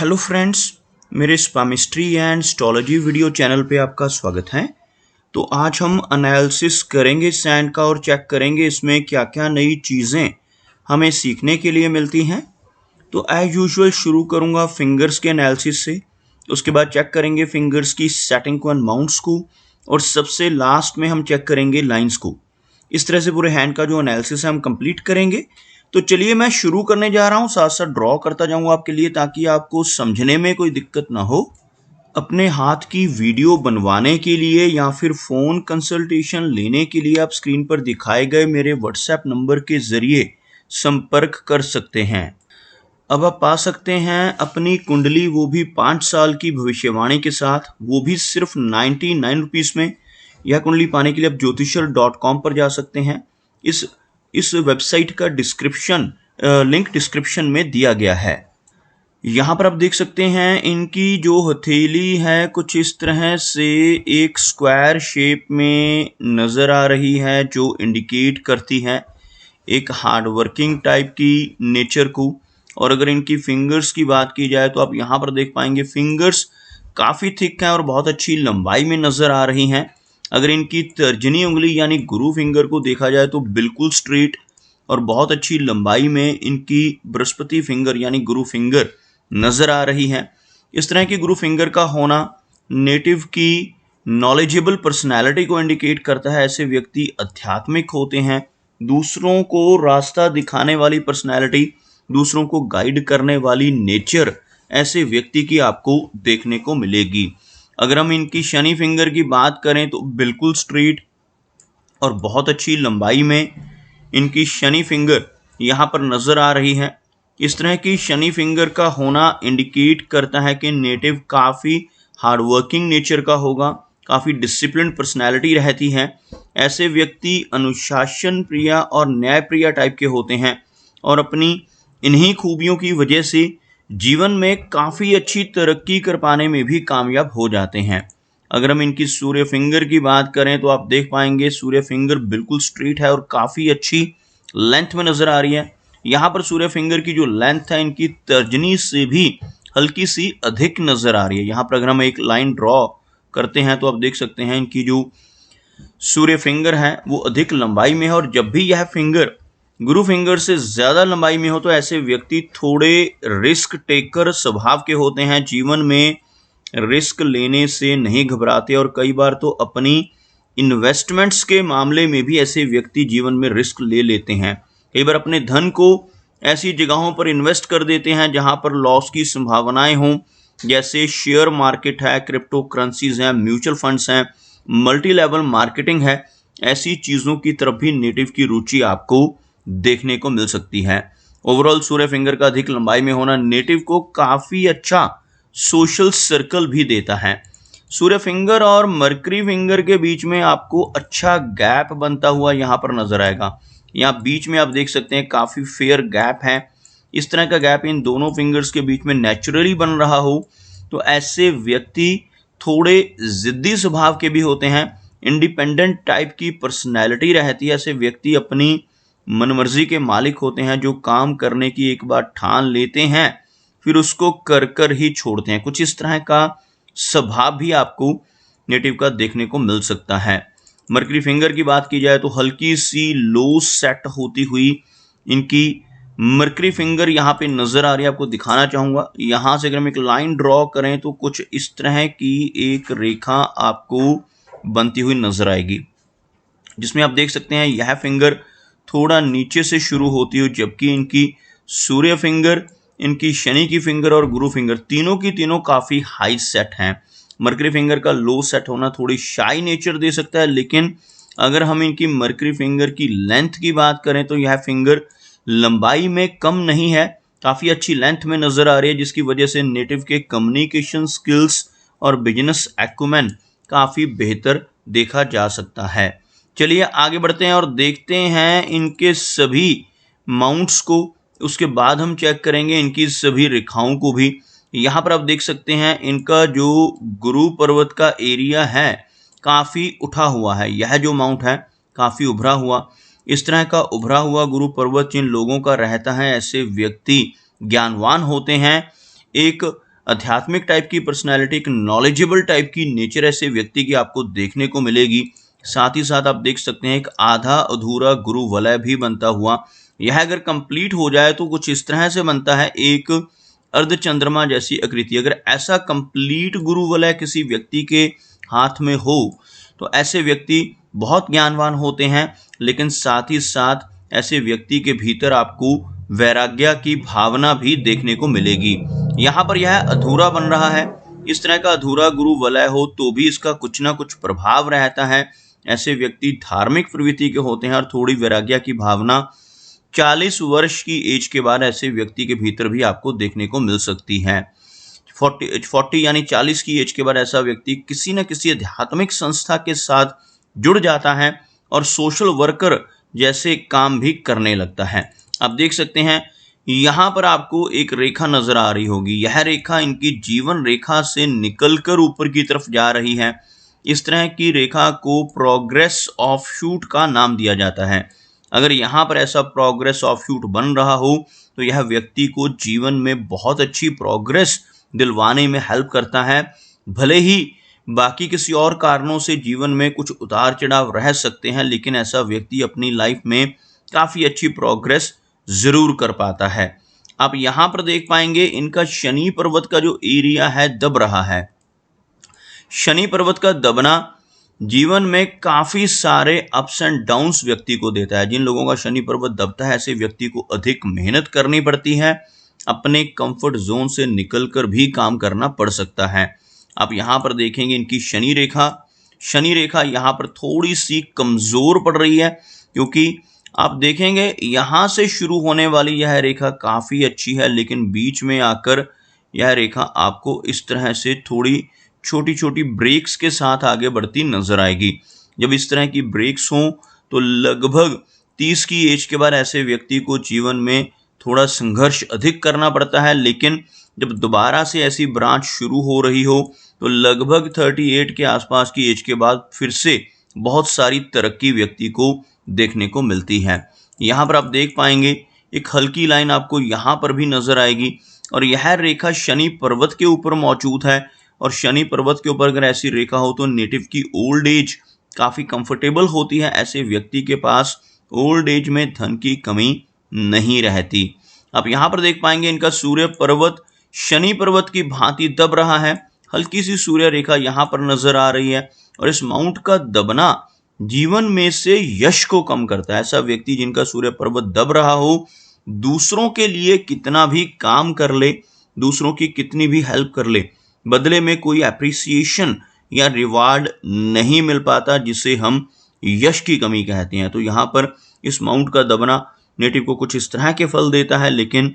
Hello friends, मेरे स्पामिस्ट्री and astrology video channel पे आपका स्वागत है। तो आज हम एनालिसिस करेंगे सैंड का और चेक करेंगे इसमें क्या क्या नई चीज़ें हमें सीखने के लिए मिलती हैं। तो एज यूजुअल शुरू करूँगा फिंगर्स के एनालिसिस से, उसके बाद चेक करेंगे फिंगर्स की सेटिंग को एंड माउंट्स को, और सबसे लास्ट में हम चेक करेंगे लाइंस को। इस तरह से पूरे हैंड का जो एनालिसिस है हम कंप्लीट करेंगे। तो चलिए मैं शुरू करने जा रहा हूँ, साथ साथ ड्रॉ करता जाऊँगा आपके लिए ताकि आपको समझने में कोई दिक्कत ना हो। अपने हाथ की वीडियो बनवाने के लिए या फिर फ़ोन कंसल्टेशन लेने के लिए आप स्क्रीन पर दिखाए गए मेरे व्हाट्सएप नंबर के ज़रिए संपर्क कर सकते हैं। अब आप पा सकते हैं अपनी कुंडली, वो भी 5 साल की भविष्यवाणी के साथ, वो भी सिर्फ 99 रुपीज़ में। यह कुंडली पाने के लिए आप ज्योतिषर.com पर जा सकते हैं। इस वेबसाइट का लिंक डिस्क्रिप्शन में दिया गया है। यहाँ पर आप देख सकते हैं इनकी जो हथेली है कुछ इस तरह से एक स्क्वायर शेप में नज़र आ रही है, जो इंडिकेट करती है एक हार्ड वर्किंग टाइप की नेचर को। और अगर इनकी फिंगर्स की बात की जाए तो आप यहाँ पर देख पाएंगे फिंगर्स काफ़ी थिक हैं और बहुत अच्छी लंबाई में नज़र आ रही हैं। अगर इनकी तर्जनी उंगली यानी गुरु फिंगर को देखा जाए तो बिल्कुल स्ट्रेट और बहुत अच्छी लंबाई में इनकी बृहस्पति फिंगर यानी गुरु फिंगर नज़र आ रही है। इस तरह की गुरु फिंगर का होना नेटिव की नॉलेजेबल पर्सनैलिटी को इंडिकेट करता है। ऐसे व्यक्ति आध्यात्मिक होते हैं, दूसरों को रास्ता दिखाने वाली पर्सनैलिटी, दूसरों को गाइड करने वाली नेचर ऐसे व्यक्ति की आपको देखने को मिलेगी। अगर हम इनकी शनि फिंगर की बात करें तो बिल्कुल स्ट्रेट और बहुत अच्छी लंबाई में इनकी शनि फिंगर यहाँ पर नज़र आ रही है। इस तरह की शनि फिंगर का होना इंडिकेट करता है कि नेटिव काफ़ी हार्ड वर्किंग नेचर का होगा, काफ़ी डिसिप्लिन पर्सनैलिटी रहती है। ऐसे व्यक्ति अनुशासन प्रिय और न्याय प्रिय टाइप के होते हैं और अपनी इन्हीं खूबियों की वजह से जीवन में काफ़ी अच्छी तरक्की कर पाने में भी कामयाब हो जाते हैं। अगर हम इनकी सूर्य फिंगर की बात करें तो आप देख पाएंगे सूर्य फिंगर बिल्कुल स्ट्रेट है और काफ़ी अच्छी लेंथ में नज़र आ रही है। यहाँ पर सूर्य फिंगर की जो लेंथ है इनकी तर्जनी से भी हल्की सी अधिक नज़र आ रही है। यहाँ पर अगर हम एक लाइन ड्रॉ करते हैं तो आप देख सकते हैं इनकी जो सूर्य फिंगर है वो अधिक लंबाई में है। और जब भी यह फिंगर गुरु फिंगर से ज़्यादा लंबाई में हो तो ऐसे व्यक्ति थोड़े रिस्क टेकर स्वभाव के होते हैं। जीवन में रिस्क लेने से नहीं घबराते और कई बार तो अपनी इन्वेस्टमेंट्स के मामले में भी ऐसे व्यक्ति जीवन में रिस्क ले लेते हैं। कई बार अपने धन को ऐसी जगहों पर इन्वेस्ट कर देते हैं जहां पर लॉस की संभावनाएं हों, जैसे शेयर मार्केट है, क्रिप्टो करेंसीज हैं, म्यूचुअल फंड्स हैं, मल्टी लेवल मार्केटिंग है। ऐसी चीज़ों की तरफ भी नेटिव की रुचि आपको देखने को मिल सकती है। ओवरऑल सूर्य फिंगर का अधिक लंबाई में होना नेटिव को काफ़ी अच्छा सोशल सर्कल भी देता है। सूर्य फिंगर और मरकरी फिंगर के बीच में आपको अच्छा गैप बनता हुआ यहाँ पर नजर आएगा। यहाँ बीच में आप देख सकते हैं काफ़ी फेयर गैप है। इस तरह का गैप इन दोनों फिंगर्स के बीच में नेचुरली बन रहा हो तो ऐसे व्यक्ति थोड़े ज़िद्दी स्वभाव के भी होते हैं। इंडिपेंडेंट टाइप की पर्सनैलिटी रहती है। ऐसे व्यक्ति अपनी मनमर्जी के मालिक होते हैं, जो काम करने की एक बार ठान लेते हैं फिर उसको कर कर ही छोड़ते हैं। कुछ इस तरह का स्वभाव भी आपको नेटिव का देखने को मिल सकता है। मरकरी फिंगर की बात की जाए तो हल्की सी लो सेट होती हुई इनकी मरकरी फिंगर यहाँ पे नज़र आ रही है। आपको दिखाना चाहूँगा, यहाँ से अगर हम एक लाइन ड्रॉ करें तो कुछ इस तरह की एक रेखा आपको बनती हुई नज़र आएगी, जिसमें आप देख सकते हैं यह फिंगर थोड़ा नीचे से शुरू होती है, जबकि इनकी सूर्य फिंगर, इनकी शनि की फिंगर और गुरु फिंगर तीनों की तीनों काफ़ी हाई सेट हैं। मरकरी फिंगर का लो सेट होना थोड़ी शाई नेचर दे सकता है, लेकिन अगर हम इनकी मरकरी फिंगर की लेंथ की बात करें तो यह फिंगर लंबाई में कम नहीं है, काफ़ी अच्छी लेंथ में नज़र आ रही है, जिसकी वजह से नेटिव के कम्युनिकेशन स्किल्स और बिजनेस एक्यूमेन काफ़ी बेहतर देखा जा सकता है। चलिए आगे बढ़ते हैं और देखते हैं इनके सभी माउंट्स को। उसके बाद हम चेक करेंगे इनकी सभी रेखाओं को भी। यहाँ पर आप देख सकते हैं इनका जो गुरु पर्वत का एरिया है काफ़ी उठा हुआ है। यह जो माउंट है काफ़ी उभरा हुआ। इस तरह का उभरा हुआ गुरु पर्वत जिन लोगों का रहता है ऐसे व्यक्ति ज्ञानवान होते हैं, एक आध्यात्मिक टाइप की पर्सनैलिटी, एक नॉलेजेबल टाइप की नेचर ऐसे व्यक्ति की आपको देखने को मिलेगी। साथ ही साथ आप देख सकते हैं एक आधा अधूरा गुरु वलय भी बनता हुआ। यह अगर कंप्लीट हो जाए तो कुछ इस तरह से बनता है, एक अर्धचंद्रमा जैसी आकृति। अगर ऐसा कंप्लीट गुरु वलय किसी व्यक्ति के हाथ में हो तो ऐसे व्यक्ति बहुत ज्ञानवान होते हैं, लेकिन साथ ही साथ ऐसे व्यक्ति के भीतर आपको वैराग्य की भावना भी देखने को मिलेगी। यहाँ पर यह अधूरा बन रहा है। इस तरह का अधूरा गुरु वलय हो तो भी इसका कुछ ना कुछ प्रभाव रहता है। ऐसे व्यक्ति धार्मिक प्रवृत्ति के होते हैं और थोड़ी वैराग्य की भावना 40 वर्ष की एज के बाद ऐसे व्यक्ति के भीतर भी आपको देखने को मिल सकती है। 40 यानी 40 की एज के बाद ऐसा व्यक्ति किसी न किसी आध्यात्मिक संस्था के साथ जुड़ जाता है और सोशल वर्कर जैसे काम भी करने लगता है। आप देख सकते हैं यहाँ पर आपको एक रेखा नजर आ रही होगी। यह रेखा इनकी जीवन रेखा से निकलकर ऊपर की तरफ जा रही है। इस तरह की रेखा को प्रोग्रेस ऑफ शूट का नाम दिया जाता है। अगर यहाँ पर ऐसा प्रोग्रेस ऑफ शूट बन रहा हो तो यह व्यक्ति को जीवन में बहुत अच्छी प्रोग्रेस दिलवाने में हेल्प करता है। भले ही बाकी किसी और कारणों से जीवन में कुछ उतार चढ़ाव रह सकते हैं, लेकिन ऐसा व्यक्ति अपनी लाइफ में काफ़ी अच्छी प्रोग्रेस ज़रूर कर पाता है। आप यहाँ पर देख पाएंगे इनका शनि पर्वत का जो एरिया है दब रहा है। शनि पर्वत का दबना जीवन में काफ़ी सारे अप्स एंड डाउन्स व्यक्ति को देता है। जिन लोगों का शनि पर्वत दबता है ऐसे व्यक्ति को अधिक मेहनत करनी पड़ती है, अपने कंफर्ट जोन से निकलकर भी काम करना पड़ सकता है। आप यहाँ पर देखेंगे इनकी शनि रेखा यहाँ पर थोड़ी सी कमज़ोर पड़ रही है, क्योंकि आप देखेंगे यहाँ से शुरू होने वाली यह रेखा काफ़ी अच्छी है, लेकिन बीच में आकर यह रेखा आपको इस तरह से थोड़ी छोटी छोटी ब्रेक्स के साथ आगे बढ़ती नजर आएगी। जब इस तरह की ब्रेक्स हों तो लगभग 30 की एज के बाद ऐसे व्यक्ति को जीवन में थोड़ा संघर्ष अधिक करना पड़ता है, लेकिन जब दोबारा से ऐसी ब्रांच शुरू हो रही हो तो लगभग 38 के आसपास की एज के बाद फिर से बहुत सारी तरक्की व्यक्ति को देखने को मिलती है। यहाँ पर आप देख पाएंगे एक हल्की लाइन आपको यहाँ पर भी नजर आएगी और यह रेखा शनि पर्वत के ऊपर मौजूद है। और शनि पर्वत के ऊपर अगर ऐसी रेखा हो तो नेटिव की ओल्ड एज काफ़ी कंफर्टेबल होती है। ऐसे व्यक्ति के पास ओल्ड एज में धन की कमी नहीं रहती। आप यहाँ पर देख पाएंगे इनका सूर्य पर्वत शनि पर्वत की भांति दब रहा है। हल्की सी सूर्य रेखा यहाँ पर नजर आ रही है और इस माउंट का दबना जीवन में से यश को कम करता है। ऐसा व्यक्ति जिनका सूर्य पर्वत दब रहा हो, दूसरों के लिए कितना भी काम कर ले, दूसरों की कितनी भी हेल्प कर ले, बदले में कोई एप्रिसिएशन या रिवार्ड नहीं मिल पाता, जिसे हम यश की कमी कहते हैं। तो यहाँ पर इस माउंट का दबना नेटिव को कुछ इस तरह के फल देता है, लेकिन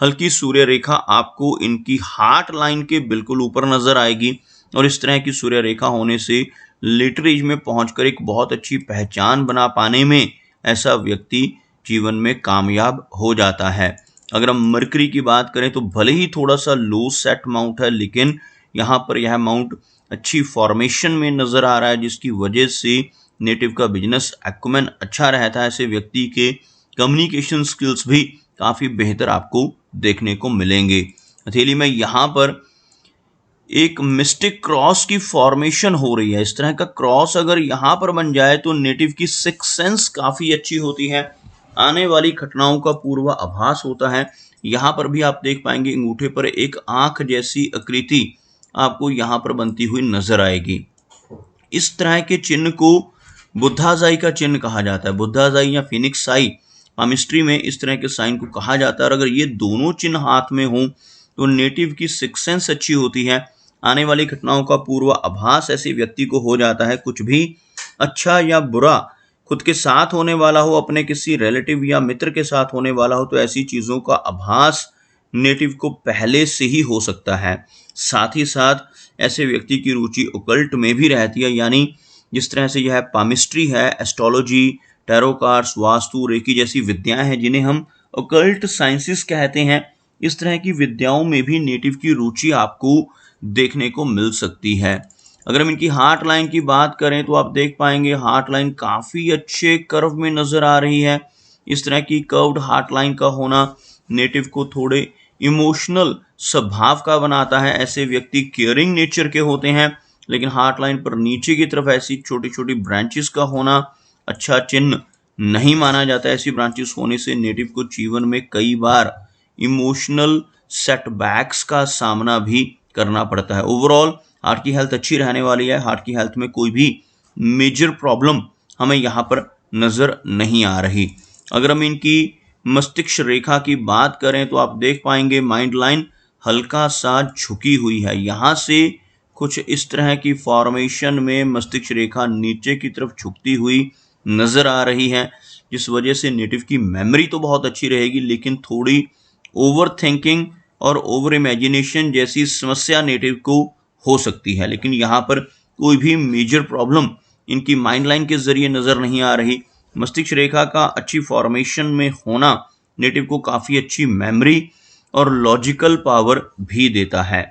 हल्की सूर्य रेखा आपको इनकी हार्ट लाइन के बिल्कुल ऊपर नजर आएगी और इस तरह की सूर्य रेखा होने से लेटर एज में पहुंचकर एक बहुत अच्छी पहचान बना पाने में ऐसा व्यक्ति जीवन में कामयाब हो जाता है। अगर हम मरकरी की बात करें तो भले ही थोड़ा सा लो सेट माउंट है, लेकिन यहाँ पर यह माउंट अच्छी फॉर्मेशन में नज़र आ रहा है, जिसकी वजह से नेटिव का बिजनेस एक्यूमेन अच्छा रहता है। ऐसे व्यक्ति के कम्युनिकेशन स्किल्स भी काफ़ी बेहतर आपको देखने को मिलेंगे। हथेली में यहाँ पर एक मिस्टिक क्रॉस की फॉर्मेशन हो रही है। इस तरह का क्रॉस अगर यहाँ पर बन जाए तो नेटिव की सिक्स सेंस काफ़ी अच्छी होती है, आने वाली घटनाओं का पूर्वाभास होता है। यहाँ पर भी आप देख पाएंगे अंगूठे पर एक आंख जैसी आकृति आपको यहाँ पर बनती हुई नजर आएगी। इस तरह के चिन्ह को बुद्धाजाई का चिन्ह कहा जाता है। बुद्धाजाई या फिनिक्स आई पामिस्ट्री में इस तरह के साइन को कहा जाता है। और अगर ये दोनों चिन्ह हाथ में हों तो नेटिव की सिक्स सेंस अच्छी होती है, आने वाली घटनाओं का पूर्वाभास ऐसे व्यक्ति को हो जाता है। कुछ भी अच्छा या बुरा खुद के साथ होने वाला हो, अपने किसी रिलेटिव या मित्र के साथ होने वाला हो, तो ऐसी चीज़ों का आभास नेटिव को पहले से ही हो सकता है। साथ ही साथ ऐसे व्यक्ति की रुचि ओकल्ट में भी रहती है, यानी जिस तरह से यह पामिस्ट्री है, astrology, tarot cards, vastu, reiki जैसी विद्याएं हैं जिन्हें हम ओकल्ट साइंसेस कहते हैं, इस तरह की विद्याओं में भी नेटिव की रुचि आपको देखने को मिल सकती है। अगर हम इनकी हार्ट लाइन की बात करें तो आप देख पाएंगे हार्ट लाइन काफ़ी अच्छे कर्व में नज़र आ रही है। इस तरह की कर्व्ड हार्ट लाइन का होना नेटिव को थोड़े इमोशनल स्वभाव का बनाता है। ऐसे व्यक्ति केयरिंग नेचर के होते हैं, लेकिन हार्ट लाइन पर नीचे की तरफ ऐसी छोटी छोटी ब्रांचेस का होना अच्छा चिन्ह नहीं माना जाता। ऐसी ब्रांचेस होने से नेटिव को जीवन में कई बार इमोशनल सेटबैक्स का सामना भी करना पड़ता है। ओवरऑल हार्ट की हेल्थ अच्छी रहने वाली है। हार्ट की हेल्थ में कोई भी मेजर प्रॉब्लम हमें यहाँ पर नजर नहीं आ रही। अगर हम इनकी मस्तिष्क रेखा की बात करें तो आप देख पाएंगे माइंड लाइन हल्का सा झुकी हुई है। यहाँ से कुछ इस तरह की फॉर्मेशन में मस्तिष्क रेखा नीचे की तरफ झुकती हुई नजर आ रही है, जिस वजह से नेटिव की मेमोरी तो बहुत अच्छी रहेगी, लेकिन थोड़ी ओवर थिंकिंग और ओवर इमेजिनेशन जैसी समस्या नेटिव को हो सकती है। लेकिन यहाँ पर कोई भी मेजर प्रॉब्लम इनकी माइंड लाइन के जरिए नजर नहीं आ रही। मस्तिष्क रेखा का अच्छी फॉर्मेशन में होना नेटिव को काफी अच्छी मेमोरी और लॉजिकल पावर भी देता है।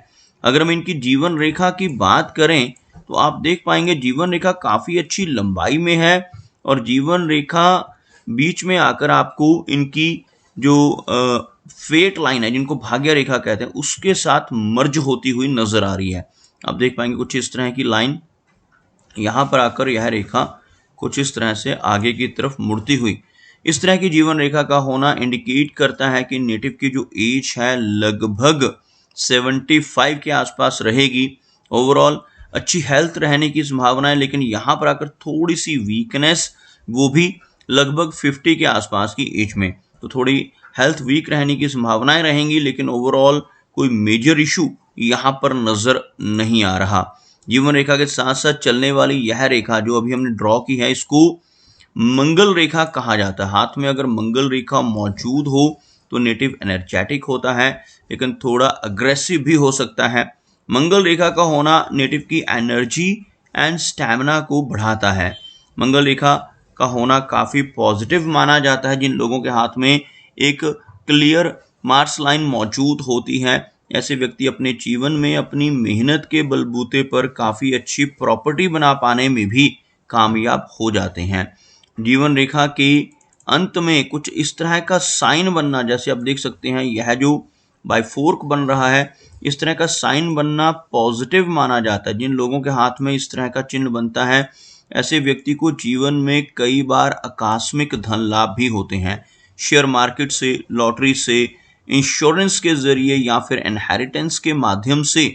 अगर हम इनकी जीवन रेखा की बात करें तो आप देख पाएंगे जीवन रेखा काफी अच्छी लंबाई में है, और जीवन रेखा बीच में आकर आपको इनकी जो फेट लाइन है, जिनको भाग्य रेखा कहते हैं, उसके साथ मर्ज होती हुई नजर आ रही है। आप देख पाएंगे कुछ इस तरह की लाइन यहाँ पर आकर यह रेखा कुछ इस तरह से आगे की तरफ मुड़ती हुई, इस तरह की जीवन रेखा का होना इंडिकेट करता है कि नेटिव की जो एज है लगभग 75 के आसपास रहेगी। ओवरऑल अच्छी हेल्थ रहने की संभावना है, लेकिन यहाँ पर आकर थोड़ी सी वीकनेस, वो भी लगभग 50 के आसपास की एज में, तो थोड़ी हेल्थ वीक रहने की संभावनाएं रहेंगी, लेकिन ओवरऑल कोई मेजर इशू यहाँ पर नजर नहीं आ रहा। जीवन रेखा के साथ साथ चलने वाली यह रेखा जो अभी हमने ड्रॉ की है, इसको मंगल रेखा कहा जाता है। हाथ में अगर मंगल रेखा मौजूद हो तो नेटिव एनर्जेटिक होता है, लेकिन थोड़ा अग्रेसिव भी हो सकता है। मंगल रेखा का होना नेटिव की एनर्जी एंड स्टैमिना को बढ़ाता है। मंगल रेखा का होना काफी पॉजिटिव माना जाता है। जिन लोगों के हाथ में एक क्लियर मार्स लाइन मौजूद होती है, ऐसे व्यक्ति अपने जीवन में अपनी मेहनत के बलबूते पर काफी अच्छी प्रॉपर्टी बना पाने में भी कामयाब हो जाते हैं। जीवन रेखा के अंत में कुछ इस तरह का साइन बनना, जैसे आप देख सकते हैं यह जो बाइफोर्क बन रहा है, इस तरह का साइन बनना पॉजिटिव माना जाता है। जिन लोगों के हाथ में इस तरह का चिन्ह बनता है, ऐसे व्यक्ति को जीवन में कई बार आकस्मिक धन लाभ भी होते हैं। शेयर मार्केट से, लॉटरी से, इंश्योरेंस के जरिए या फिर इनहेरिटेंस के माध्यम से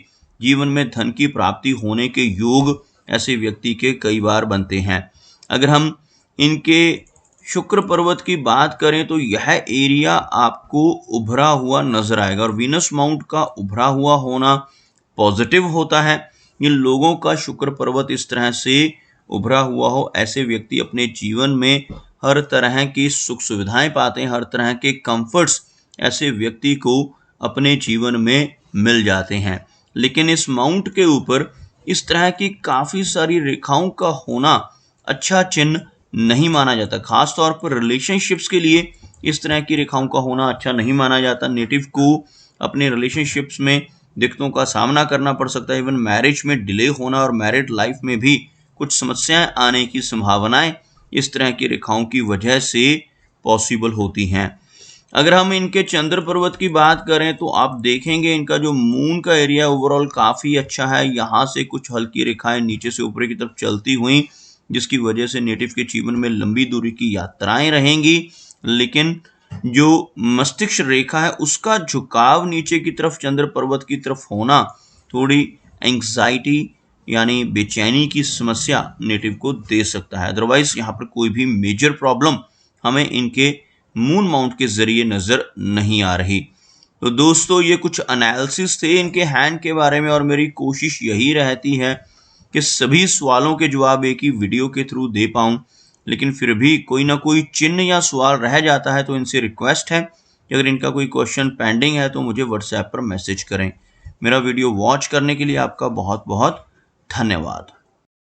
जीवन में धन की प्राप्ति होने के योग ऐसे व्यक्ति के कई बार बनते हैं। अगर हम इनके शुक्र पर्वत की बात करें तो यह एरिया आपको उभरा हुआ नजर आएगा, और वीनस माउंट का उभरा हुआ होना पॉजिटिव होता है। इन लोगों का शुक्र पर्वत इस तरह से उभरा हुआ हो, ऐसे व्यक्ति अपने जीवन में हर तरह की सुख सुविधाएं पाते हैं, हर तरह के कंफर्ट्स ऐसे व्यक्ति को अपने जीवन में मिल जाते हैं। लेकिन इस माउंट के ऊपर इस तरह की काफी सारी रेखाओं का होना अच्छा चिन्ह नहीं माना जाता। खास तौर पर रिलेशनशिप्स के लिए इस तरह की रेखाओं का होना अच्छा नहीं माना जाता। नेटिव को अपने रिलेशनशिप्स में दिक्कतों का सामना करना पड़ सकता है। इवन मैरिज में डिले होना और मैरिड लाइफ में भी कुछ समस्याएं आने की संभावनाएं इस तरह की रेखाओं की वजह से पॉसिबल होती हैं। अगर हम इनके चंद्र पर्वत की बात करें तो आप देखेंगे इनका जो मून का एरिया ओवरऑल काफी अच्छा है। यहाँ से कुछ हल्की रेखाएं नीचे से ऊपर की तरफ चलती हुई, जिसकी वजह से नेटिव के जीवन में लंबी दूरी की यात्राएं रहेंगी, लेकिन जो मस्तिष्क रेखा है उसका झुकाव नीचे की तरफ चंद्र पर्वत की तरफ होना थोड़ी एंग्जाइटी यानी बेचैनी की समस्या नेटिव को दे सकता है। अदरवाइज यहाँ पर कोई भी मेजर प्रॉब्लम हमें इनके मून माउंट के जरिए नजर नहीं आ रही। तो दोस्तों ये कुछ एनालिसिस थे इनके हैंड के बारे में, और मेरी कोशिश यही रहती है कि सभी सवालों के जवाब एक ही वीडियो के थ्रू दे पाऊं, लेकिन फिर भी कोई ना कोई चिन्ह या सवाल रह जाता है, तो इनसे रिक्वेस्ट है कि अगर इनका कोई क्वेश्चन पेंडिंग है तो मुझे व्हाट्सएप पर मैसेज करें। मेरा वीडियो वॉच करने के लिए आपका बहुत बहुत धन्यवाद।